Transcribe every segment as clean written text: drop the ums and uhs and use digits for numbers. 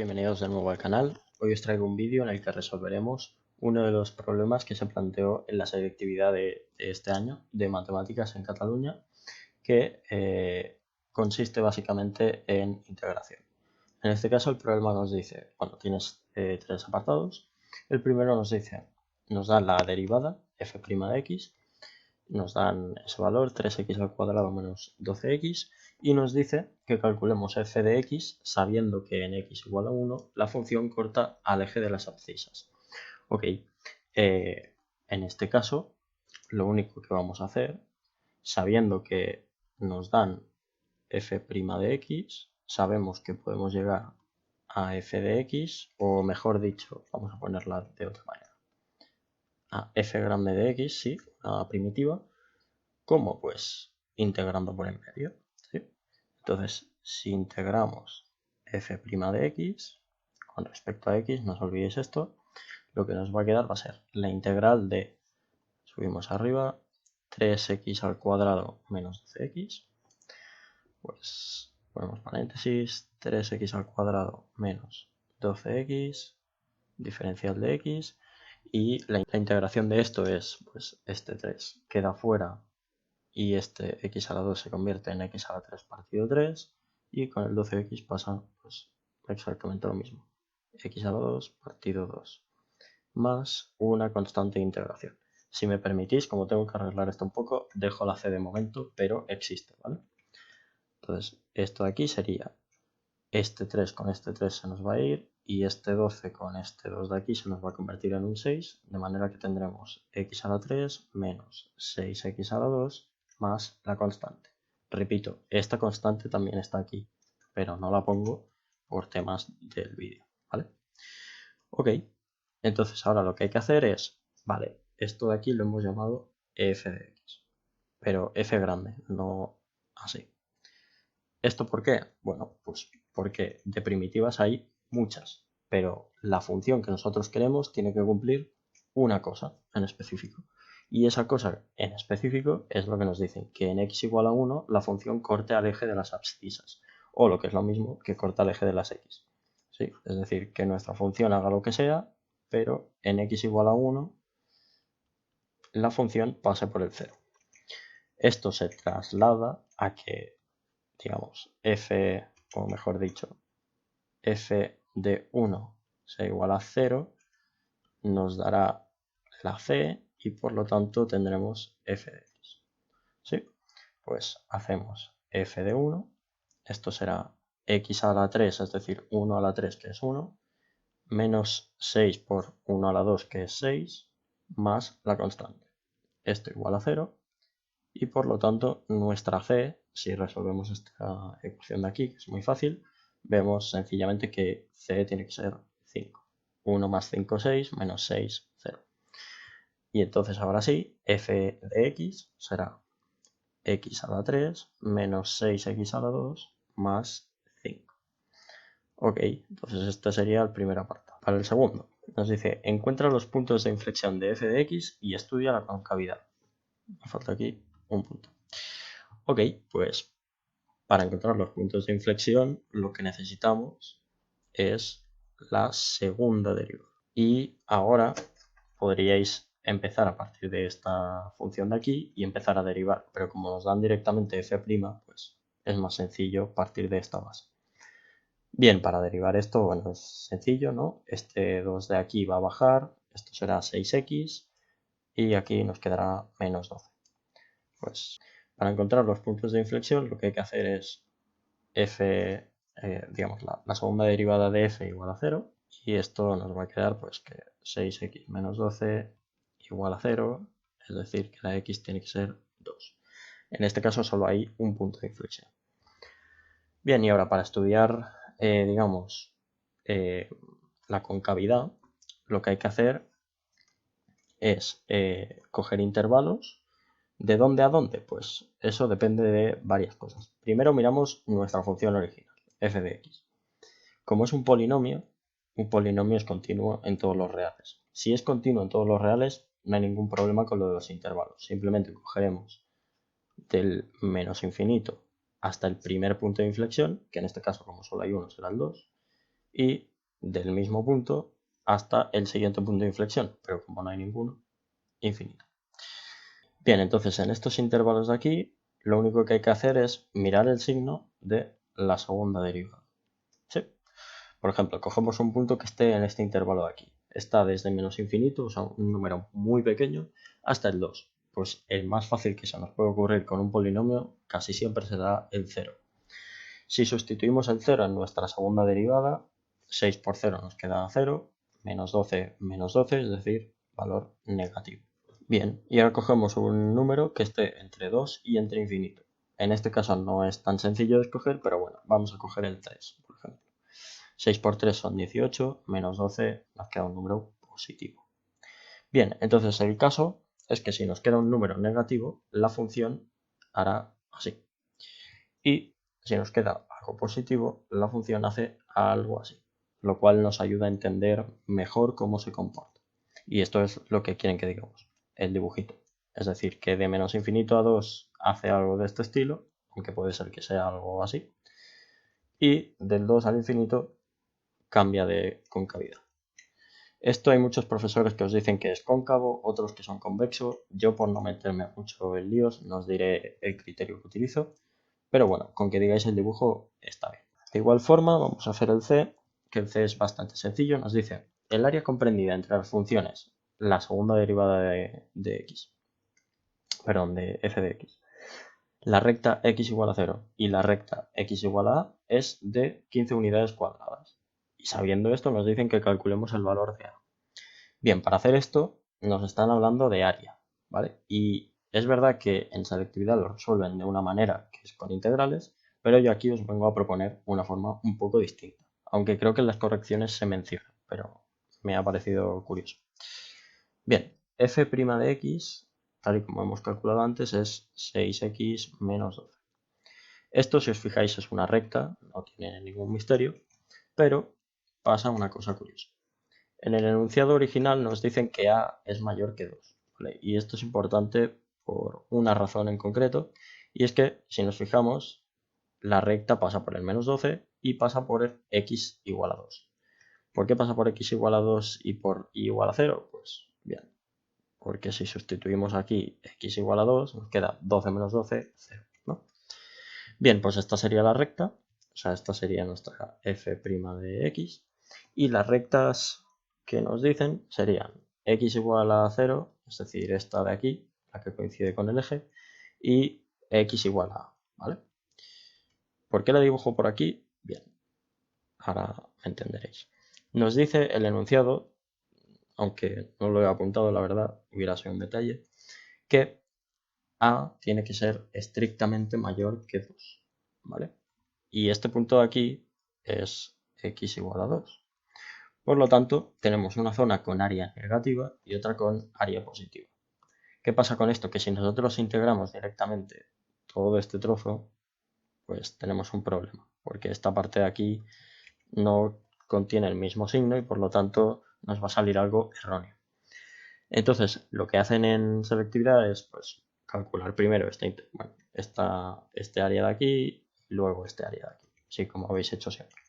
bienvenidos de nuevo al canal. Hoy os traigo un vídeo en el que resolveremos uno de los problemas que se planteó en la selectividad de este año de matemáticas en Cataluña, que consiste básicamente en integración. En este caso el problema nos dice, bueno, tienes tres apartados. El primero nos da la derivada f' de x, nos dan ese valor 3x al cuadrado menos 12x y nos dice que calculemos f de x sabiendo que en x igual a 1 la función corta al eje de las abscisas. Ok, en este caso lo único que vamos a hacer, sabiendo que nos dan f' de x, sabemos que podemos llegar a f de x, o mejor dicho, vamos a ponerla de otra manera, a f grande de x, sí, una primitiva. ¿Cómo? Pues integrando por en medio, ¿sí? Entonces, si integramos f' de x con respecto a x, no os olvidéis esto, lo que nos va a quedar va a ser la integral de, subimos arriba, 3x al cuadrado menos 12x, pues ponemos paréntesis, 3x al cuadrado menos 12x, diferencial de x, y la integración de esto es, pues este 3 queda fuera y este x a la 2 se convierte en x a la 3 partido 3 y con el 12x pasa pues exactamente lo mismo, x a la 2 partido 2 más una constante de integración. Si me permitís, como tengo que arreglar esto un poco, dejo la c de momento, pero existe, ¿vale? Entonces esto de aquí sería este 3 con este 3 se nos va a ir y este 12 con este 2 de aquí se nos va a convertir en un 6, de manera que tendremos x a la 3 menos 6x a la 2 más la constante. Repito, esta constante también está aquí, pero no la pongo por temas del vídeo, ¿vale? Ok, entonces ahora lo que hay que hacer es, vale, esto de aquí lo hemos llamado f de x, pero f grande, no así. ¿Esto por qué? Bueno, pues porque de primitivas hay muchas, pero la función que nosotros queremos tiene que cumplir una cosa en específico. Y esa cosa en específico es lo que nos dicen, que en x igual a 1 la función corte al eje de las abscisas, o lo que es lo mismo, que corta al eje de las x. ¿Sí? Es decir, que nuestra función haga lo que sea, pero en x igual a 1 la función pase por el 0. Esto se traslada a que, digamos, f, o mejor dicho, f de 1 sea igual a 0, nos dará la c y por lo tanto tendremos f de x. ¿Sí? Pues hacemos f de 1, esto será x a la 3, es decir, 1 a la 3 que es 1, menos 6 por 1 a la 2 que es 6, más la constante. Esto igual a 0 y por lo tanto nuestra c, si resolvemos esta ecuación de aquí, que es muy fácil, vemos sencillamente que c tiene que ser 5. 1 más 5, 6, menos 6, 0. Y entonces ahora sí, f de x será x a la 3 menos 6x a la 2 más 5. Ok, entonces este sería el primer apartado. Para el segundo, nos dice, encuentra los puntos de inflexión de f de x y estudia la concavidad. Me falta aquí un punto. Ok, pues para encontrar los puntos de inflexión lo que necesitamos es la segunda derivada. Y ahora podríais empezar a partir de esta función de aquí y empezar a derivar, pero como nos dan directamente f', pues es más sencillo partir de esta base. Bien, para derivar esto, bueno, es sencillo, ¿no? Este 2 de aquí va a bajar, esto será 6x y aquí nos quedará menos 12. Pues para encontrar los puntos de inflexión lo que hay que hacer es f, digamos, la segunda derivada de f igual a 0 y esto nos va a quedar pues que 6x menos 12 igual a 0, es decir, que la x tiene que ser 2. En este caso solo hay un punto de inflexión. Bien, y ahora para estudiar, digamos, la concavidad, lo que hay que hacer es coger intervalos. ¿De dónde a dónde? Pues eso depende de varias cosas. Primero miramos nuestra función original, f de x. Como es un polinomio es continuo en todos los reales. Si es continuo en todos los reales, no hay ningún problema con lo de los intervalos. Simplemente cogeremos del menos infinito hasta el primer punto de inflexión, que en este caso como solo hay uno será el 2, y del mismo punto hasta el siguiente punto de inflexión, pero como no hay ninguno, infinito. Bien, entonces en estos intervalos de aquí, lo único que hay que hacer es mirar el signo de la segunda derivada. ¿Sí? Por ejemplo, cogemos un punto que esté en este intervalo de aquí. Está desde menos infinito, o sea, un número muy pequeño, hasta el 2. Pues el más fácil que se nos puede ocurrir con un polinomio casi siempre será el 0. Si sustituimos el 0 en nuestra segunda derivada, 6 por 0 nos queda 0, menos 12, es decir, valor negativo. Bien, y ahora cogemos un número que esté entre 2 y entre infinito. En este caso no es tan sencillo de escoger, pero bueno, vamos a coger el 3, por ejemplo. 6 por 3 son 18, menos 12 nos queda un número positivo. Bien, entonces el caso es que si nos queda un número negativo, la función hará así. Y si nos queda algo positivo, la función hace algo así, lo cual nos ayuda a entender mejor cómo se comporta. Y esto es lo que quieren que digamos, el dibujito. Es decir, que de menos infinito a 2 hace algo de este estilo, aunque puede ser que sea algo así. Y del 2 al infinito cambia de concavidad. Esto hay muchos profesores que os dicen que es cóncavo, otros que son convexo. Yo, por no meterme mucho en líos, no os diré el criterio que utilizo. Pero bueno, con que digáis el dibujo está bien. De igual forma, vamos a hacer el C, que el C es bastante sencillo. Nos dice el área comprendida entre las funciones, la segunda derivada de x, perdón, de f de x, la recta x igual a 0 y la recta x igual a a es de 15 unidades cuadradas. Y sabiendo esto nos dicen que calculemos el valor de a. Bien, para hacer esto nos están hablando de área, ¿vale? Y es verdad que en selectividad lo resuelven de una manera que es con integrales, pero yo aquí os vengo a proponer una forma un poco distinta, aunque creo que en las correcciones se menciona, pero me ha parecido curioso. Bien, f' de x, tal y como hemos calculado antes, es 6x menos 12. Esto, si os fijáis, es una recta, no tiene ningún misterio, pero pasa una cosa curiosa. En el enunciado original nos dicen que a es mayor que 2, ¿vale? Y esto es importante por una razón en concreto, y es que si nos fijamos, la recta pasa por el menos 12 y pasa por el x igual a 2. ¿Por qué pasa por x igual a 2 y por y igual a 0? Pues bien, porque si sustituimos aquí x igual a 2, nos queda 12 menos 12, 0, ¿no? Bien, pues esta sería la recta, o sea, esta sería nuestra f' de x, y las rectas que nos dicen serían x igual a 0, es decir, esta de aquí, la que coincide con el eje, y x igual a a, ¿vale? ¿Por qué la dibujo por aquí? Bien, ahora entenderéis. Nos dice el enunciado, aunque no lo he apuntado, la verdad, hubiera sido un detalle, que a tiene que ser estrictamente mayor que 2, ¿vale? Y este punto de aquí es x igual a 2. Por lo tanto, tenemos una zona con área negativa y otra con área positiva. ¿Qué pasa con esto? Que si nosotros integramos directamente todo este trozo, pues tenemos un problema, porque esta parte de aquí no contiene el mismo signo y por lo tanto nos va a salir algo erróneo. Entonces, lo que hacen en selectividad es pues, calcular primero este área de aquí y luego este área de aquí, así como habéis hecho siempre.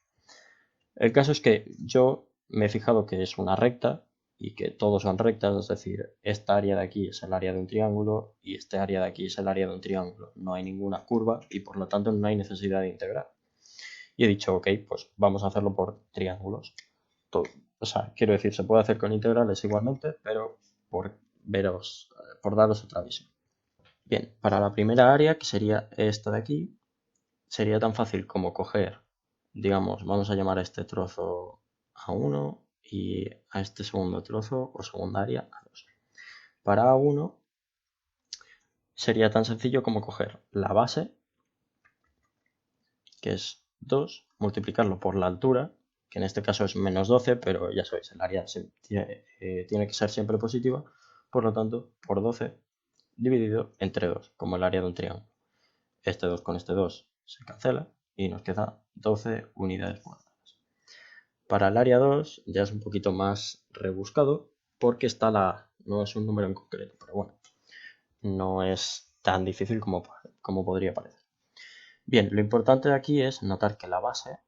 El caso es que yo me he fijado que es una recta y que todos son rectas, es decir, esta área de aquí es el área de un triángulo y este área de aquí es el área de un triángulo. No hay ninguna curva y por lo tanto no hay necesidad de integrar. Y he dicho, ok, pues vamos a hacerlo por triángulos. O sea, quiero decir, se puede hacer con integrales igualmente, pero por daros otra visión. Bien, para la primera área, que sería esta de aquí, sería tan fácil como coger, digamos, vamos a llamar a este trozo A1 y a este segundo trozo o segunda área A2. Para A1 sería tan sencillo como coger la base, que es 2, multiplicarlo por la altura, que en este caso es menos 12, pero ya sabéis, el área tiene que ser siempre positiva, por lo tanto, por 12 dividido entre 2, como el área de un triángulo. Este 2 con este 2 se cancela y nos queda 12 unidades cuadradas. Para el área 2 ya es un poquito más rebuscado porque está la A, no es un número en concreto, pero bueno, no es tan difícil como podría parecer. Bien, lo importante de aquí es notar que la base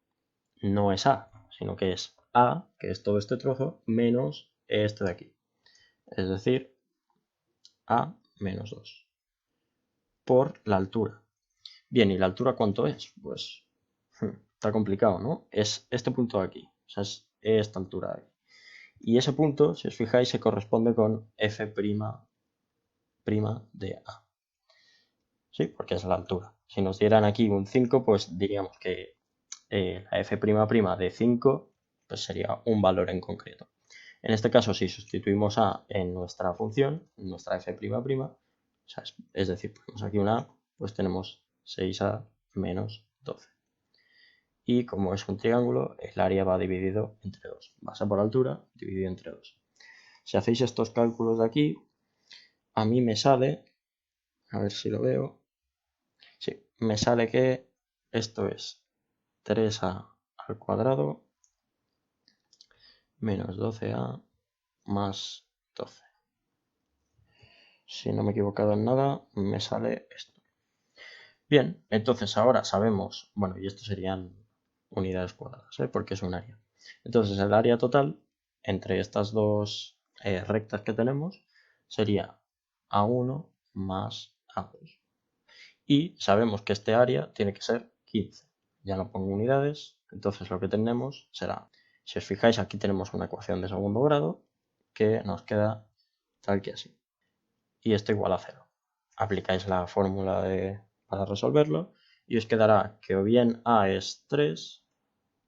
no es A, sino que es A, que es todo este trozo, menos este de aquí. Es decir, A menos 2 por la altura. Bien, ¿y la altura cuánto es? Pues está complicado, ¿no? Es este punto de aquí, o sea, es esta altura de aquí. Y ese punto, si os fijáis, se corresponde con f' de A. ¿Sí? Porque es la altura. Si nos dieran aquí un 5, pues diríamos que la f' de 5 pues sería un valor en concreto. En este caso, si sustituimos A en nuestra función, en nuestra f', o sea, es decir, ponemos aquí una A, pues tenemos 6A menos 12. Y como es un triángulo, el área va dividido entre 2. Base por altura dividido entre 2. Si hacéis estos cálculos de aquí, a mí me sale, a ver si lo veo, sí, me sale que esto es 3A al cuadrado menos 12A más 12. Si no me he equivocado en nada, me sale esto. Bien, entonces ahora sabemos, bueno, y esto serían unidades cuadradas, porque es un área. Entonces el área total entre estas dos rectas que tenemos sería A1 más A2. Y sabemos que este área tiene que ser 15. Ya no pongo unidades, entonces lo que tenemos será, si os fijáis, aquí tenemos una ecuación de segundo grado que nos queda tal que así. Y esto igual a 0. Aplicáis la fórmula para resolverlo y os quedará que o bien A es 3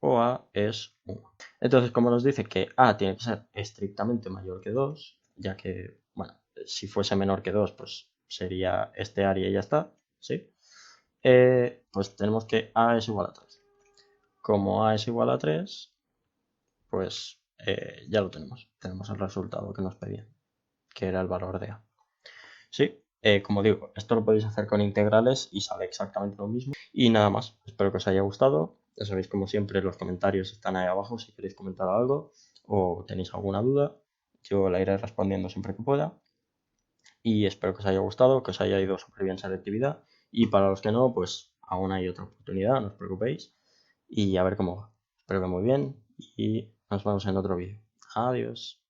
o A es 1. Entonces, como nos dice que A tiene que ser estrictamente mayor que 2, ya que, bueno, si fuese menor que 2, pues sería este área y ya está, ¿sí? Pues tenemos que A es igual a 3. Como A es igual a 3, pues ya lo tenemos. Tenemos el resultado que nos pedían, que era el valor de A. ¿Sí? Como digo, esto lo podéis hacer con integrales y sale exactamente lo mismo. Y nada más, espero que os haya gustado. Ya sabéis, como siempre, los comentarios están ahí abajo si queréis comentar algo o tenéis alguna duda. Yo la iré respondiendo siempre que pueda. Y espero que os haya gustado, que os haya ido súper bien selectividad. Y para los que no, pues aún hay otra oportunidad, no os preocupéis. Y a ver cómo va. Espero que muy bien y nos vemos en otro vídeo. Adiós.